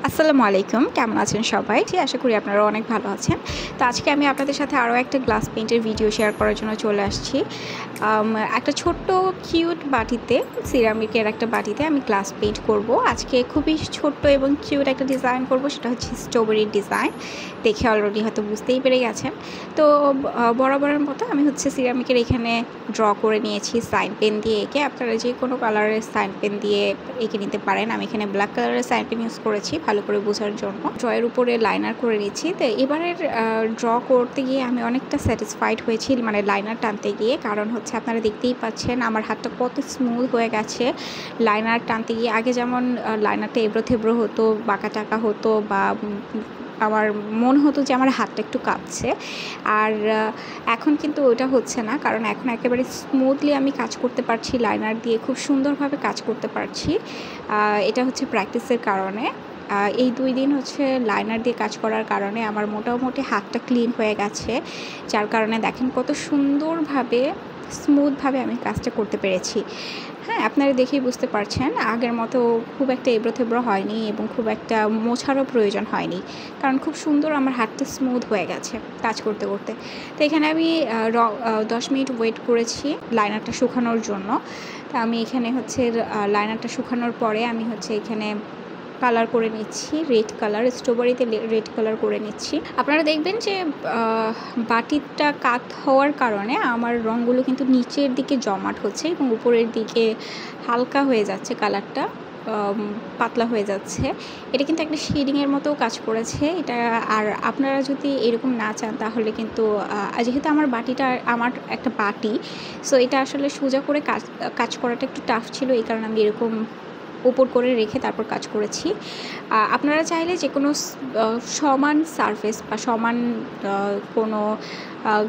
আসসালামু আলাইকুম, কেমন আছেন সবাই? আশা করি আপনারা অনেক ভালো আছেন। তো আজকে আমি আপনাদের সাথে আরও একটা গ্লাস পেইন্টের ভিডিও শেয়ার করার জন্য চলে আসছি। একটা ছোট্ট কিউট বাটিতে, সিরামিকের একটা বাটিতে আমি গ্লাস পেইন্ট করব। আজকে খুবই ছোট্ট এবং কিউট একটা ডিজাইন করব, সেটা হচ্ছে স্ট্রবেরির ডিজাইন। দেখে অলরেডি হয়তো বুঝতেই পেরে গেছেন। তো বরাবরের মতো আমি হচ্ছে সিরামিকের এখানে ড্র করে নিয়েছি সাইন পেন দিয়ে এঁকে। আপনারা যে কোনো কালারের সাইন পেন দিয়ে এঁকে নিতে পারেন। আমি এখানে ব্ল্যাক কালারের সাইন পেন ইউজ করেছি ভালো করে বোঝার জন্য। ড্রয়ের উপরে লাইনার করে নিচ্ছি। তো এবারের ড্র করতে গিয়ে আমি অনেকটা স্যাটিসফাইড হয়েছি, মানে লাইনার টানতে গিয়ে। কারণ হচ্ছে আপনারা দেখতেই পাচ্ছেন আমার হাতটা কত স্মুথ হয়ে গেছে লাইনার টানতে গিয়ে। আগে যেমন লাইনারটা এবড়ো থেবড়ো হতো, বাঁকা টাকা হতো, বা আমার মনে হতো যে আমার হাতটা একটু কাঁপছে। আর এখন কিন্তু ওটা হচ্ছে না, কারণ এখন একেবারে স্মুথলি আমি কাজ করতে পারছি, লাইনার দিয়ে খুব সুন্দরভাবে কাজ করতে পারছি। এটা হচ্ছে প্র্যাকটিসের কারণে। এই 2 দিন হচ্ছে লাইনার দিয়ে কাজ করার কারণে আমার মোটামুটি হাতটা ক্লিন হয়ে গেছে, যার কারণে দেখেন কত সুন্দরভাবে স্মুথভাবে আমি কাজটা করতে পেরেছি। হ্যাঁ, আপনারা দেখেই বুঝতে পারছেন আগের মতো খুব একটা এবড়ো থেবড়ো হয়নি এবং খুব একটা মোছারও প্রয়োজন হয়নি, কারণ খুব সুন্দর আমার হাতটা স্মুথ হয়ে গেছে কাজ করতে করতে। তো এখানে আমি 10 মিনিট ওয়েট করেছি লাইনারটা শুকানোর জন্য। তা আমি এখানে হচ্ছে লাইনারটা শুকানোর পরে আমি হচ্ছে এখানে কালার করে নিচ্ছি, রেড কালার, স্ট্রবেরিতে রেড কালার করে নিচ্ছি। আপনারা দেখবেন যে বাটিটা কাত হওয়ার কারণে আমার রঙগুলো কিন্তু নিচের দিকে জমাট হচ্ছে এবং উপরের দিকে হালকা হয়ে যাচ্ছে, কালারটা পাতলা হয়ে যাচ্ছে। এটা কিন্তু একটা শেডিংয়ের মতোও কাজ করেছে এটা। আর আপনারা যদি এরকম না চান তাহলে কিন্তু যেহেতু আমার বাটিটা আমার একটা বাটি, সো এটা আসলে সোজা করে কাজ করাটা একটু টাফ ছিল, এই কারণে আমি এরকম উপর করে রেখে তারপর কাজ করেছি। আপনারা চাইলে যে কোনো সমান সারফেস বা সমান কোনো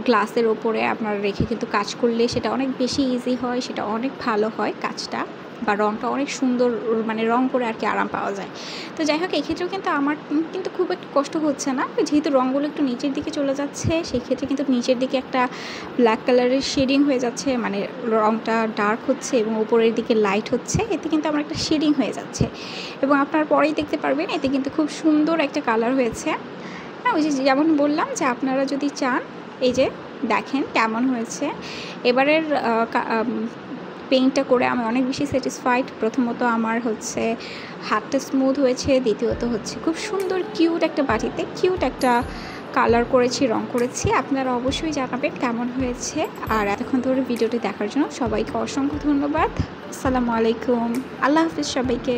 গ্লাসের ওপরে আপনারা রেখে কিন্তু কাজ করলে সেটা অনেক বেশি ইজি হয়, সেটা অনেক ভালো হয় কাজটা, বা রঙটা অনেক সুন্দর, মানে রং করে আর কি আরাম পাওয়া যায়। তো যাই হোক, এক্ষেত্রেও কিন্তু আমার কিন্তু খুব একটু কষ্ট হচ্ছে না, যেহেতু রঙগুলো একটু নিচের দিকে চলে যাচ্ছে। সেই ক্ষেত্রে কিন্তু নিচের দিকে একটা ব্ল্যাক কালারের শেডিং হয়ে যাচ্ছে, মানে রঙটা ডার্ক হচ্ছে এবং উপরের দিকে লাইট হচ্ছে। এতে কিন্তু আমার একটা শেডিং হয়ে যাচ্ছে এবং আপনারা পরেই দেখতে পারবেন এতে কিন্তু খুব সুন্দর একটা কালার হয়েছে। হ্যাঁ, ওই যে যেমন বললাম যে আপনারা যদি চান, এই যে দেখেন কেমন হয়েছে। এবারের পেইন্টটা করে আমি অনেক বেশি স্যাটিসফাইড। প্রথমত আমার হচ্ছে হাতটা স্মুথ হয়েছে, দ্বিতীয়ত হচ্ছে খুব সুন্দর কিউট একটা বাটিতে কিউট একটা কালার করেছি, রং করেছি। আপনারা অবশ্যই জানাবেন কেমন হয়েছে। আর এতক্ষণ ধরে ভিডিওটি দেখার জন্য সবাইকে অসংখ্য ধন্যবাদ। আসসালামু আলাইকুম, আল্লাহ হাফিজ সবাইকে।